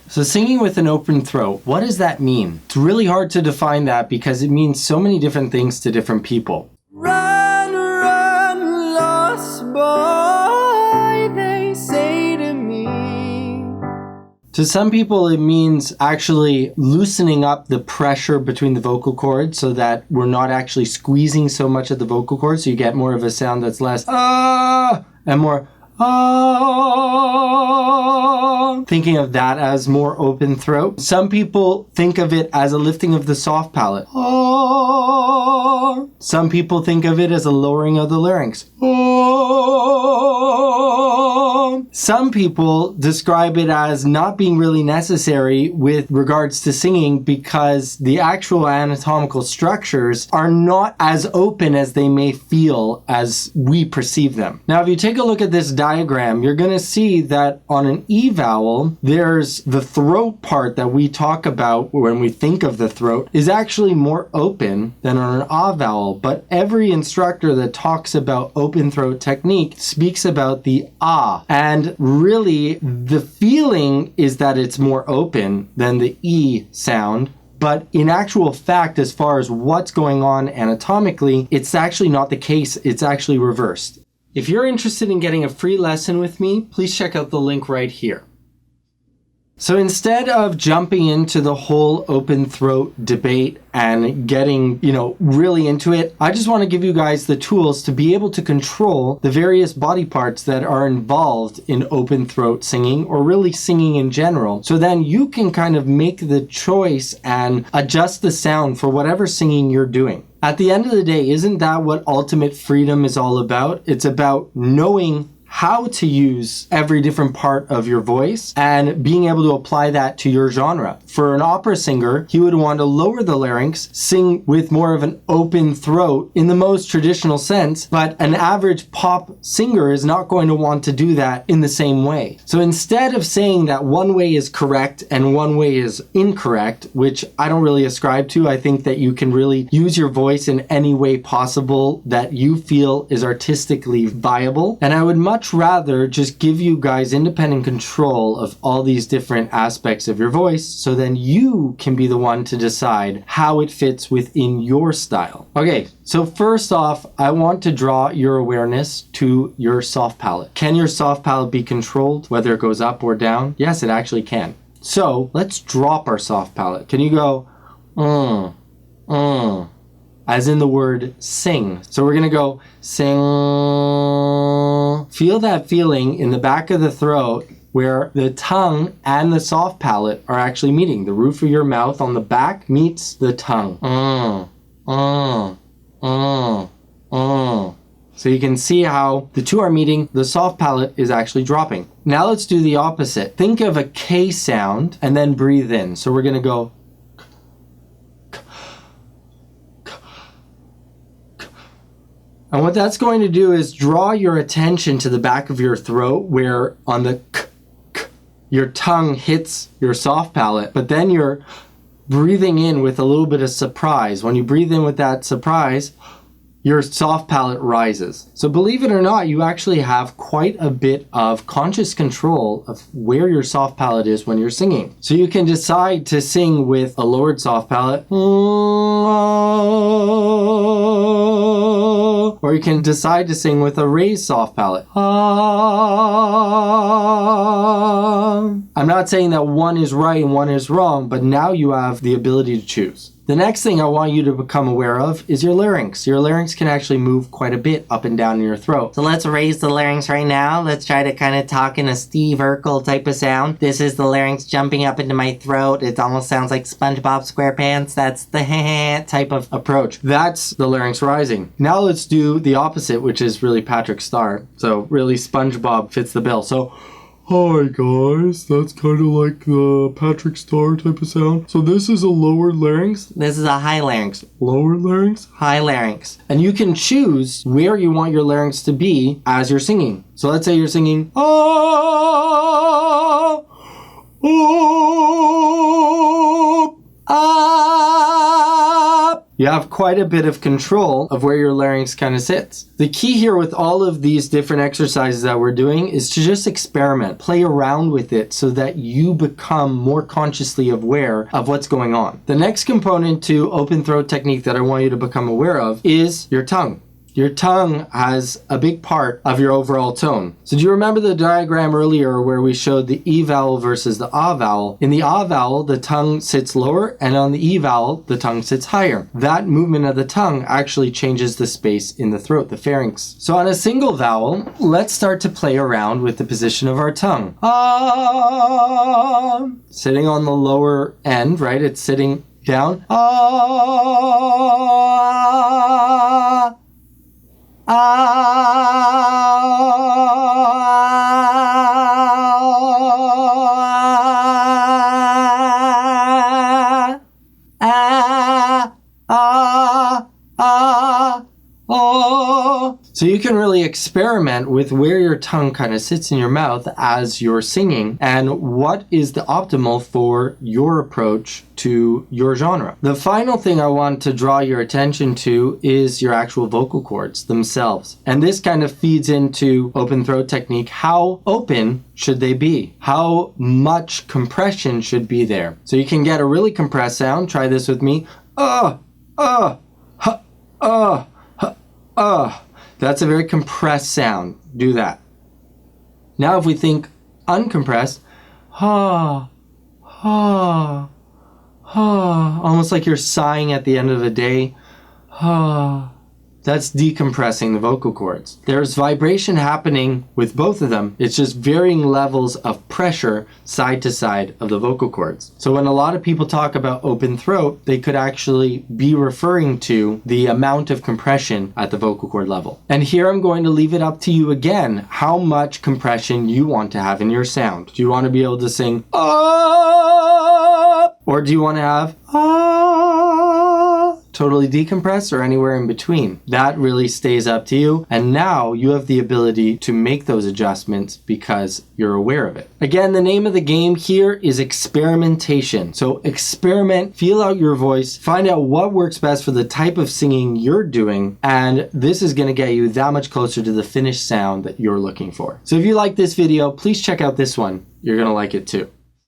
So singing with an open throat, what does that mean? It's really hard to define that because it means so many different things to different people. Run, run, lost boy, they say to me. To some people, it means actually loosening up the pressure between the vocal cords so that we're not actually squeezing so much at the vocal cords, so you get more of a sound that's less and more thinking of that as more open throat. Some people think of it as a lifting of the soft palate. Some people think of it as a lowering of the larynx. Some people describe it as not being really necessary with regards to singing because the actual anatomical structures are not as open as they may feel as we perceive them. Now, if you take a look at this diagram, you're going to see that on an E vowel, there's the throat part that we talk about when we think of the throat is actually more open than on an A vowel, but every instructor that talks about open throat technique speaks about the A. And really, the feeling is that it's more open than the E sound. But in actual fact, as far as what's going on anatomically, it's actually not the case. It's actually reversed. If you're interested in getting a free lesson with me, please check out the link right here. So instead of jumping into the whole open throat debate and getting, really into it, I just want to give you guys the tools to be able to control the various body parts that are involved in open throat singing or really singing in general. So then you can kind of make the choice and adjust the sound for whatever singing you're doing. At the end of the day, isn't that what ultimate freedom is all about? It's about knowing how to use every different part of your voice and being able to apply that to your genre. For an opera singer, he would want to lower the larynx, sing with more of an open throat in the most traditional sense, but an average pop singer is not going to want to do that in the same way. So instead of saying that one way is correct and one way is incorrect, which I don't really ascribe to, I think that you can really use your voice in any way possible that you feel is artistically viable. And I would much rather just give you guys independent control of all these different aspects of your voice so then you can be the one to decide how it fits within your style. Okay, so first off, I want to draw your awareness to your soft palate. Can your soft palate be controlled, whether it goes up or down? Yes, it actually can. So let's drop our soft palate. Can you go, as in the word sing? So we're gonna go sing. Feel that feeling in the back of the throat where the tongue and the soft palate are actually meeting. The roof of your mouth on the back meets the tongue. So you can see how the two are meeting. The soft palate is actually dropping. Now let's do the opposite. Think of a K sound and then breathe in. So we're gonna go. And what that's going to do is draw your attention to the back of your throat where on the your tongue hits your soft palate, but then you're breathing in with a little bit of surprise. When you breathe in with that surprise, your soft palate rises. So believe it or not, you actually have quite a bit of conscious control of where your soft palate is when you're singing. So you can decide to sing with a lowered soft palate, or you can decide to sing with a raised soft palate. I'm not saying that one is right and one is wrong, but now you have the ability to choose. The next thing I want you to become aware of is your larynx. Your larynx can actually move quite a bit up and down in your throat. So let's raise the larynx right now. Let's try to kind of talk in a Steve Urkel type of sound. This is the larynx jumping up into my throat. It almost sounds like SpongeBob SquarePants. That's the type of approach. That's the larynx rising. Now let's do the opposite, which is really Patrick Star. So really SpongeBob fits the bill. So hi guys, that's kind of like the Patrick Star type of sound. So this is a lower larynx. This is a high larynx. Lower larynx? High larynx. And you can choose where you want your larynx to be as you're singing. So let's say you're singing, You have quite a bit of control of where your larynx kind of sits. The key here with all of these different exercises that we're doing is to just experiment, play around with it so that you become more consciously aware of what's going on. The next component to open throat technique that I want you to become aware of is your tongue. Your tongue has a big part of your overall tone. So do you remember the diagram earlier where we showed the E vowel versus the A vowel? In the A vowel, the tongue sits lower, and on the E vowel, the tongue sits higher. That movement of the tongue actually changes the space in the throat, the pharynx. So on a single vowel, let's start to play around with the position of our tongue. Ah, sitting on the lower end, right? It's sitting down. Ah. So you can really experiment with where your tongue kind of sits in your mouth as you're singing and what is the optimal for your approach to your genre. The final thing I want to draw your attention to is your actual vocal cords themselves. And this kind of feeds into open throat technique. How open should they be? How much compression should be there? So you can get a really compressed sound. Try this with me. That's a very compressed sound. Do that. Now if we think uncompressed, almost like you're sighing at the end of the day. That's decompressing the vocal cords. There's vibration happening with both of them. It's just varying levels of pressure side to side of the vocal cords. So when a lot of people talk about open throat, they could actually be referring to the amount of compression at the vocal cord level. And here I'm going to leave it up to you again, how much compression you want to have in your sound. Do you want to be able to sing, ah, or do you want to have, ah, totally decompressed, or anywhere in between? That really stays up to you. And now you have the ability to make those adjustments because you're aware of it. Again, the name of the game here is experimentation. So experiment, feel out your voice, find out what works best for the type of singing you're doing. And this is going to get you that much closer to the finished sound that you're looking for. So if you like this video, please check out this one. You're going to like it too.